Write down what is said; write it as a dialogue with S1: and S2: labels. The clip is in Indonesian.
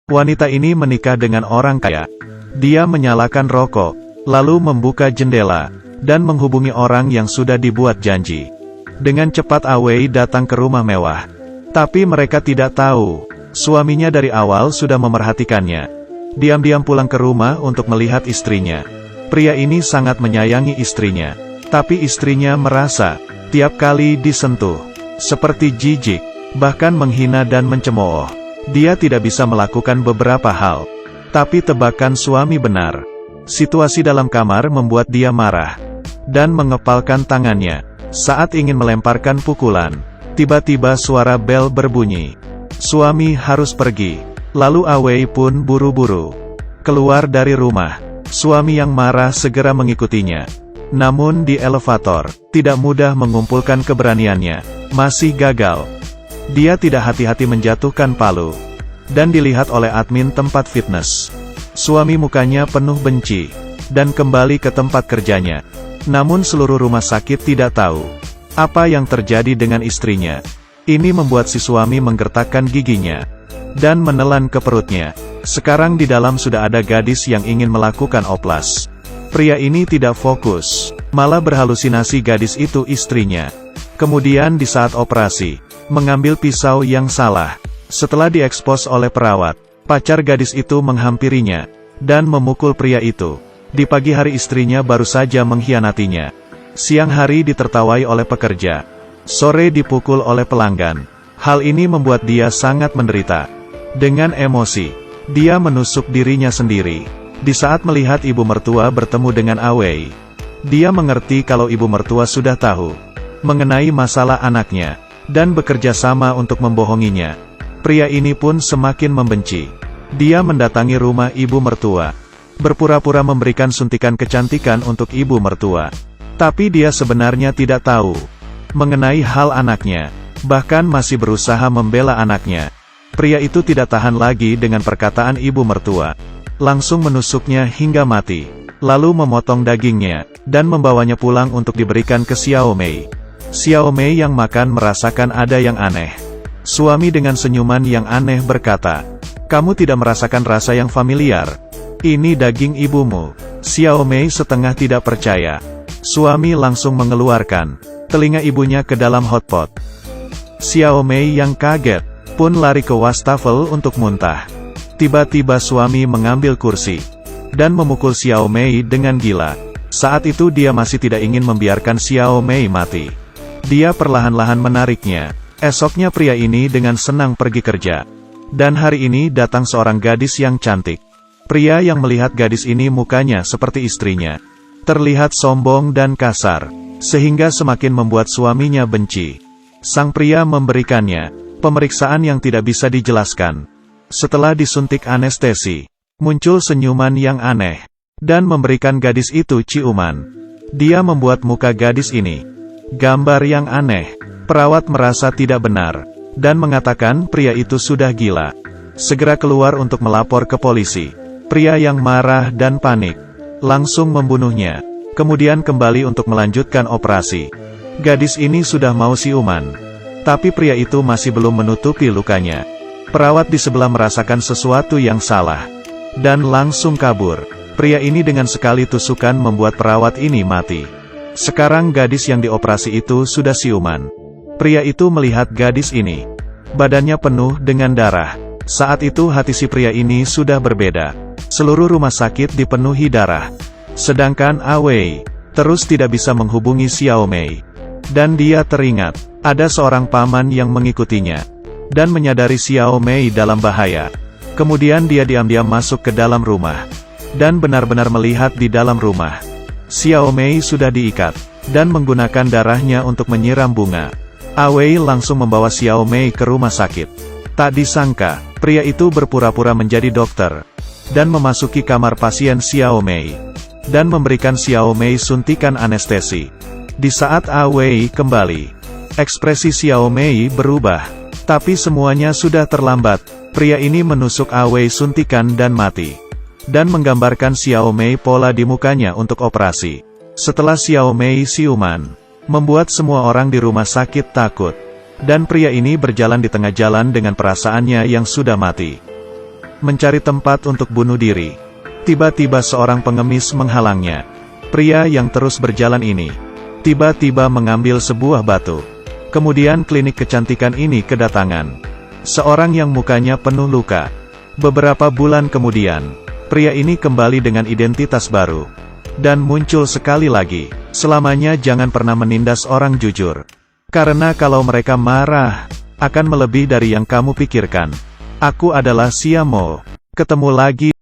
S1: Wanita ini menikah dengan orang kaya. Dia menyalakan rokok, lalu membuka jendela, dan menghubungi orang yang sudah dibuat janji. Dengan cepat Awei datang ke rumah mewah. Tapi mereka tidak tahu, suaminya dari awal sudah memerhatikannya. Diam-diam pulang ke rumah untuk melihat istrinya. Pria ini sangat menyayangi istrinya. Tapi istrinya merasa, tiap kali disentuh, seperti jijik, bahkan menghina dan mencemooh. Dia tidak bisa melakukan beberapa hal. Tapi tebakan suami benar. Situasi dalam kamar membuat dia marah. Dan mengepalkan tangannya. Saat ingin melemparkan pukulan, tiba-tiba suara bel berbunyi. Suami harus pergi. Lalu Awei pun buru-buru keluar dari rumah. Suami yang marah segera mengikutinya. Namun di elevator, tidak mudah mengumpulkan keberaniannya. Masih gagal. Dia tidak hati-hati menjatuhkan palu. Dan dilihat oleh admin tempat fitness. Suami mukanya penuh benci. Dan kembali ke tempat kerjanya. Namun seluruh rumah sakit tidak tahu apa yang terjadi dengan istrinya. Ini membuat si suami menggertakkan giginya. Dan menelan ke perutnya. Sekarang di dalam sudah ada gadis yang ingin melakukan oplas. Pria ini tidak fokus. Malah berhalusinasi gadis itu istrinya. Kemudian di saat operasi, mengambil pisau yang salah. Setelah diekspos oleh perawat, pacar gadis itu menghampirinya, dan memukul pria itu. Di pagi hari istrinya baru saja mengkhianatinya. Siang hari ditertawai oleh pekerja. Sore dipukul oleh pelanggan. Hal ini membuat dia sangat menderita. Dengan emosi, dia menusuk dirinya sendiri. Di saat melihat ibu mertua bertemu dengan Awei, dia mengerti kalau ibu mertua sudah tahu mengenai masalah anaknya, dan bekerja sama untuk membohonginya. Pria ini pun semakin membenci. Dia mendatangi rumah ibu mertua, berpura-pura memberikan suntikan kecantikan untuk ibu mertua. Tapi dia sebenarnya tidak tahu mengenai hal anaknya, bahkan masih berusaha membela anaknya. Pria itu tidak tahan lagi dengan perkataan ibu mertua. Langsung menusuknya hingga mati, lalu memotong dagingnya, dan membawanya pulang untuk diberikan ke Xiao Mei. Xiao Mei yang makan merasakan ada yang aneh. Suami dengan senyuman yang aneh berkata, "Kamu tidak merasakan rasa yang familiar? Ini daging ibumu." Xiao Mei setengah tidak percaya. Suami langsung mengeluarkan telinga ibunya ke dalam hotpot. Xiao Mei yang kaget, pun lari ke wastafel untuk muntah. Tiba-tiba suami mengambil kursi, dan memukul Xiao Mei dengan gila. Saat itu dia masih tidak ingin membiarkan Xiao Mei mati. Dia perlahan-lahan menariknya. Esoknya pria ini dengan senang pergi kerja. Dan hari ini datang seorang gadis yang cantik. Pria yang melihat gadis ini mukanya seperti istrinya. Terlihat sombong dan kasar, sehingga semakin membuat suaminya benci. Sang pria memberikannya pemeriksaan yang tidak bisa dijelaskan. Setelah disuntik anestesi, muncul senyuman yang aneh, dan memberikan gadis itu ciuman. Dia membuat muka gadis ini gambar yang aneh. Perawat merasa tidak benar, dan mengatakan pria itu sudah gila. Segera keluar untuk melapor ke polisi. Pria yang marah dan panik langsung membunuhnya. Kemudian kembali untuk melanjutkan operasi. Gadis ini sudah mau siuman, tapi pria itu masih belum menutupi lukanya. Perawat di sebelah merasakan sesuatu yang salah, dan langsung kabur. Pria ini dengan sekali tusukan membuat perawat ini mati. Sekarang gadis yang dioperasi itu sudah siuman. Pria itu melihat gadis ini. Badannya penuh dengan darah. Saat itu hati si pria ini sudah berbeda. Seluruh rumah sakit dipenuhi darah. Sedangkan Awei terus tidak bisa menghubungi Xiao Mei. Dan dia teringat, ada seorang paman yang mengikutinya. Dan menyadari Xiao Mei dalam bahaya. Kemudian dia diam-diam masuk ke dalam rumah. Dan benar-benar melihat di dalam rumah. Xiao Mei sudah diikat, dan menggunakan darahnya untuk menyiram bunga. Awei langsung membawa Xiao Mei ke rumah sakit. Tak disangka, pria itu berpura-pura menjadi dokter, dan memasuki kamar pasien Xiao Mei, dan memberikan Xiao Mei suntikan anestesi. Di saat Awei kembali, ekspresi Xiao Mei berubah, tapi semuanya sudah terlambat. Pria ini menusuk Awei suntikan dan mati, dan menggambarkan Xiao Mei pola di mukanya untuk operasi. Setelah Xiao Mei siuman, membuat semua orang di rumah sakit takut. Dan pria ini berjalan di tengah jalan dengan perasaannya yang sudah mati. mencari tempat untuk bunuh diri. Tiba-tiba seorang pengemis menghalangnya. Pria yang terus berjalan ini tiba-tiba mengambil sebuah batu. Kemudian klinik kecantikan ini kedatangan seorang yang mukanya penuh luka. Beberapa bulan kemudian, pria ini kembali dengan identitas baru dan muncul sekali lagi. Selamanya jangan pernah menindas orang jujur, karena kalau mereka marah, akan melebihi dari yang kamu pikirkan. Aku adalah Siamo. Ketemu lagi.